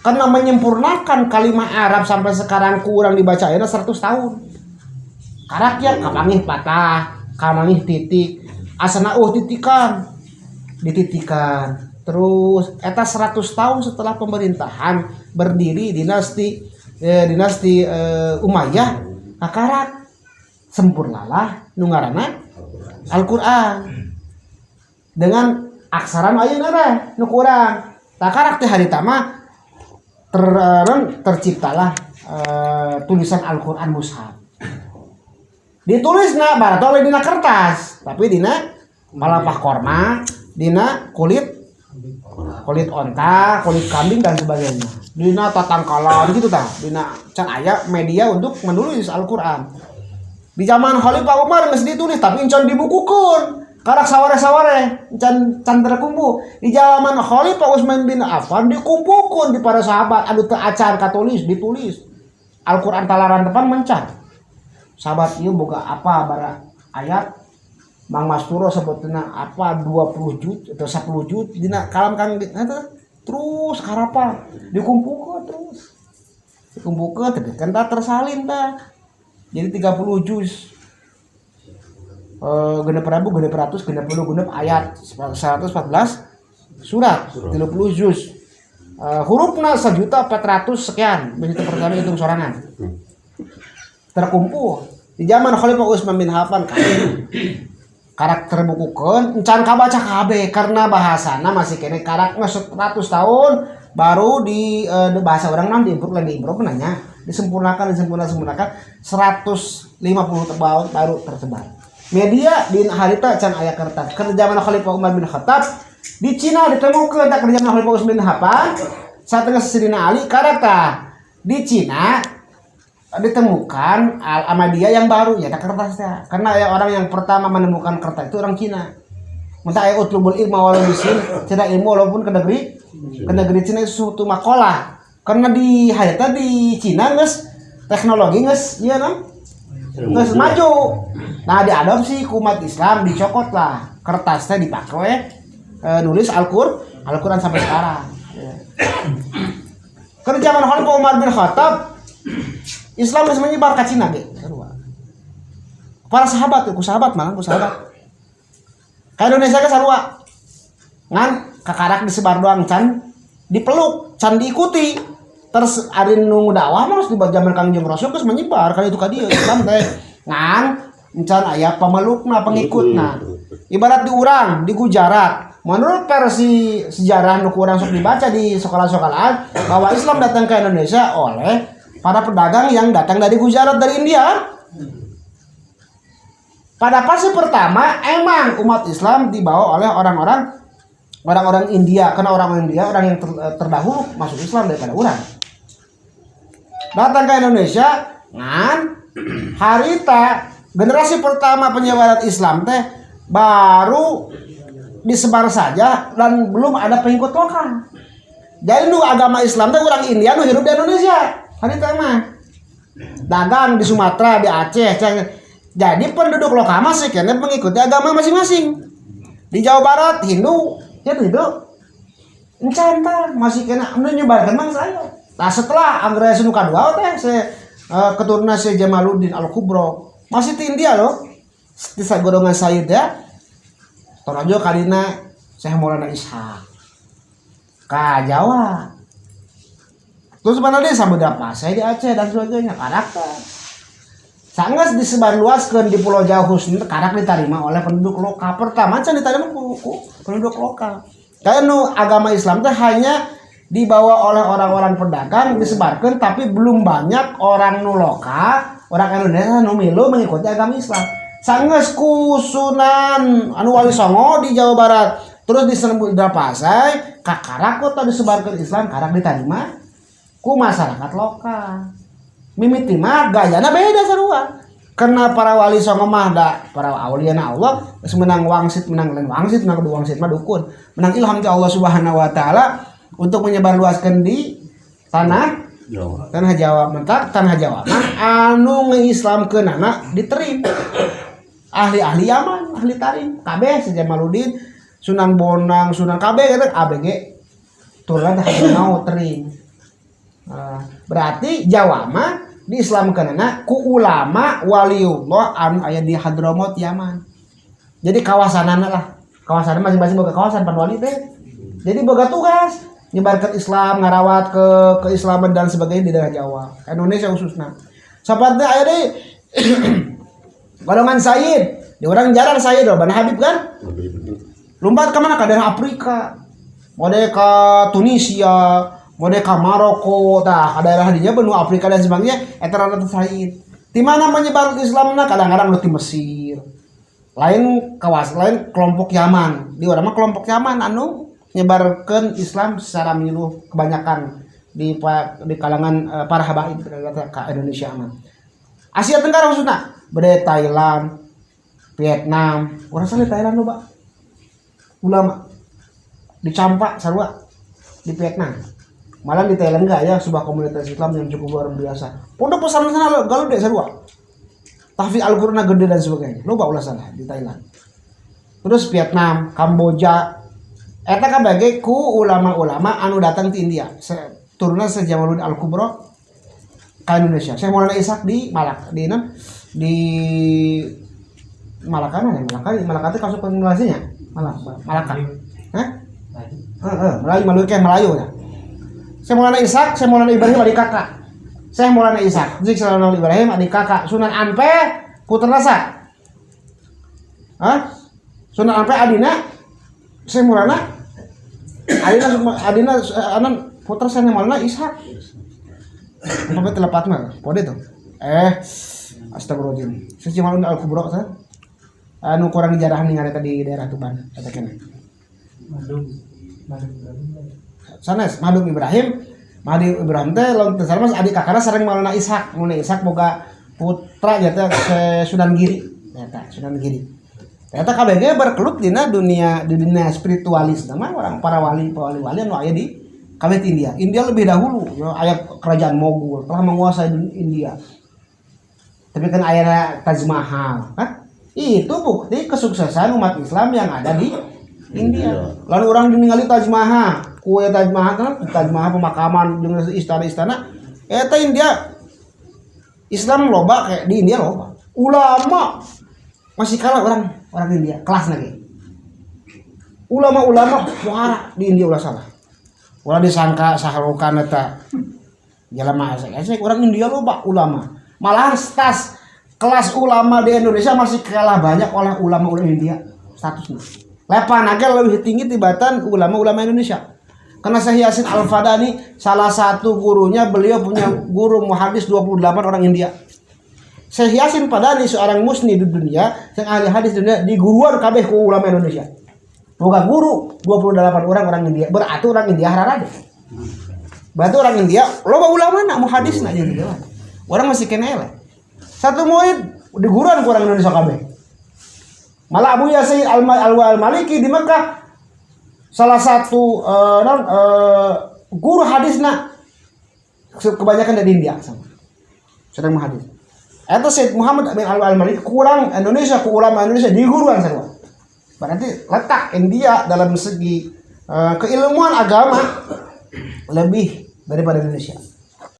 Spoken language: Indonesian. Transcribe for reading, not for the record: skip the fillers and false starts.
Karena menyempurnakan kalimat Arab sampai sekarang kurang dibaca ayeuna 100 tahun. Karaknya kapangih patah, kamangih titik, asana titikan, dititikan. Terus eta 100 tahun setelah pemerintahan berdiri dinasti Umayyah kakarak sempurnalah nu ngaranna Al-Qur'an. Dengan aksara ayeuna teh nu kurang. Takarak teh harita mah terciptalah tulisan Al-Qur'an mushaf. Ditulisna barat oleh dina kertas, tapi dina palapah korma, dina kulit onta, kulit kambing dan sebagainya. Dina tatangkalan gitu tah, dina can aya media untuk menulis Al-Qur'an. Di zaman Khalifah Umar geus ditulis tapi encan dibukukeun. Karak saware-saware can terkumpu. Di zaman Khalifah Utsman bin Affan dikumpulkeun di para sahabat anu teu acan katulis ditulis. Al-Qur'an talaran depan mencar. Sahabat ieu boga apa bara ayat Mang Masturo sebutna apa 20 juz atau 10 juz dina kalam kang terus karapa dikumpulkeun terus. Dikumpulkeun teh kan tersalin tah. Jadi 30 juz. Genep rabu, genep ratus, genep puluh, genep ayat 114 surat, 30 juz. Hurufna 1.400.000 sekian, begitu pertama hitung sorangan. Terkumpul di zaman Khalifah Utsman bin Affan karakter bukukeun encan kabaca kabeh karena bahasana masih kene karak 100 tahun baru di bahasa orang nam diimprove nanya disempurnakan 150 tahun baru tersebar. Media di harita can aya kertas. Ke zaman Khalifah Umar bin Khattab di Cina ditemukeun tak ke zaman Khalifah Utsman bin Affan satengah Sayyidina Ali karakter di Cina ditemukan Al-Ahmadiyah yang baru ya tak kertasnya. Karena ya orang yang pertama menemukan kertas itu orang Cina. Mentah aya utlubul ilma walau bisin, tidak ilmu walaupun ke negeri Cina itu suatu makalah. Karena di harita di Cina geus teknologi geus ieu geus maju. Nah diadopsi ku umat Islam dicokot lah kertasnya dipakai nulis Al-Qur'an sampai sekarang. Karena zaman Khalifah Umar bin Khattab Islam geus menyebar ka Cina ge. Para sahabat ku sahabat. Ka Indonesia ge sarua. Ngan kakarak disebar doang can dipeluk, can diikuti. Terus ari nu dakwah mah di zaman Kangjeng Rasul geus menyebar ka ditu ka dieu Islam teh. Ngan encan aya pemelukna, pengikutna. Ibarat di urang di Gujarat. Menurut versi sejarah nu kurang sok dibaca di sekolah-sekolahan bahwa Islam datang ke Indonesia oleh para pedagang yang datang dari Gujarat dari India. Pada fase pertama emang umat Islam dibawa oleh orang-orang India karena orang India orang yang terdahulu masuk Islam daripada orang. Datang ke Indonesia ngan harita generasi pertama penyebaran Islam teh baru disebar saja dan belum ada pengikut lokal. Jadi nu agama Islam teh orang India nu hidup di Indonesia. Harita mah dagang di Sumatera, di Aceh. Jadi penduduk lokal masih kena mengikuti agama masing-masing. Di Jawa Barat Hindu, ya Hindu. Encan masih kena menyebarkan mang saya. Nah setelah Anggrek nu kadua teh keturunan si Jamaluddin Al-Kubro masih di India loh. Di golongan Sayyid ya. Torajo kalina Syekh Maulana Ishaq. Ka Jawa. Terus mana dia Samudra Pasai di Aceh dan sebagainya karakter. Sanggeus disebar luaskeun di Pulau Jawa khususnya karak diterima oleh penduduk lokal. Pertama can diterima ku penduduk lokal. Karena agama Islam teh hanya dibawa oleh orang-orang pedagang disebarkan tapi belum banyak orang nu lokal, orang Indonesia nu milu mengikuti agama Islam. Sanggeus ku Sunan anu Wali Songo di Jawa Barat. Terus di Samudra Pasai kakarak kota disebarkan Islam karak diterima ku masyarakat lokal. Mimiti mah gayana beda sarua. Karena para wali songo mah da para auliana Allah menang wangsit menang lain wangsit menang kedua wangsit mah dukun. Menang ilham ti Allah Subhanahu wa taala untuk menyebarluaskan di tanah Jawa. Mentak tanah Jawa mah anu ngeislamkeunana diterima. Ahli-ahli Yaman, ahli tarim, kabeh si Jamaluddin, Sunan Bonang, Sunan kabeh eta ABG turun teh mau tering. Berarti Jawa mah diislamkeunana ku ulama waliullah anu aya di Hadramut Yaman. Jadi kawasanana lah. Kawasan masing-masing boga kawasan pan wali teh. Jadi boga tugas nyebarkan Islam, ngarawat ke keislaman dan sebagainya di daerah Jawa. Indonesia khususnya. Saparteu aya deui golongan Sayyid. Di orang jarang Sayyid loh, Bani Habib kan? Lompat ke mana? Ke daerah Afrika. Mode ke Tunisia, mode ke Maroko, tah daerah dinya benua Afrika dan sebagainya eta rada Sayyid. Di mana menyebar Islamna kadang-kadang di Mesir. Lain kawasan lain kelompok Yaman. Di urang mah kelompok Yaman anu nyebarkeun Islam secara menyeluruh kebanyakan di kalangan para habaib ke Indonesia mah. Asia Tenggara khususnya bade Thailand, Vietnam, orang sana Thailand loba. Ulama dicampak sarua di Vietnam. Malah di Thailand enggak ya sebuah komunitas Islam yang cukup luar biasa. Pondok pesantren galuh deh sarua. Tahfiz Al-Qur'an gede dan sebagainya. Loba ulah sana di Thailand. Terus Vietnam, Kamboja, eta kabage ku ulama-ulama anu datang ti India. Turunna Jamaludin Al-Kubra ka Indonesia. Saya Maulana Ishaq di Malaka, di Malaka mana? Malaka itu kasih penjelasannya. Malaka. Hah? Melayu ya. Saya Maulana Ishaq, saya Maulana Ibrahim adik kakak. Saya Maulana Ishaq, saya Maulana Ibrahim adik kakak. Sunan Ampe putra rasa. Hah? Sunan Ampe adina saya Maulana adina anan putra saya Maulana Ishaq. Sampai telepat mah, kode tuh. Astagfirullahaladzim. Saya Jamaludin Al-Kubra kan. Anu kurang dijarahan ningali tadi daerah Tuban eta keneh. Sanes Madum Ibrahim teh lawan teh sareng adik kakana sareng Maulana Ishaq. Maulana Ishaq boga putra nya teh Sunan Giri. Eta Sunan Giri. Eta kabeh berkelut di dunia spiritualis nama orang para wali anu aya di kabeh India. India lebih dahulu aya kerajaan Mogul telah menguasai India. Tapi kan aya Taj Mahal, kan? Itu bukti kesuksesan umat Islam yang ada di India. Lalu orang ningali Taj Mahal, kue Taj Mahal kan, Taj Mahal pemakaman dengan istana-istana. Eta India Islam loba kayak di India loba. Ulama masih kalah orang India, kelas lagi. Ulama-ulama muara di India ulah salah. Ulah disangka saharukan eta jelema esek orang India loba ulama. Malahan kelas ulama di Indonesia masih kalah banyak oleh ulama-ulama India statusnya. Lepan aja lebih tinggi tibatan ulama-ulama Indonesia. Karena Syekh Yasin Al-Fadani salah satu gurunya beliau punya guru muhadis 28 orang India. Syekh Yasin Fadani seorang musni di dunia yang ahli hadis di dunia diguruan kabeh ku ulama Indonesia. Boga guru 28 orang India. Berarti orang India hararade. Berarti orang India loba ulama na muhadisna jeung gitu. Orang masih kena eleh. Satu murid diguruan ku orang Indonesia kabeh. Malah Abu Yasin Al-Maliki di Mekah salah satu guru hadisna kebanyakan dari India sama. Sedang muhadis. Eta Syed Muhammad bin Al-Maliki kurang Indonesia ku ulama Indonesia diguruan sarua. Berarti letak India dalam segi keilmuan agama lebih daripada Indonesia.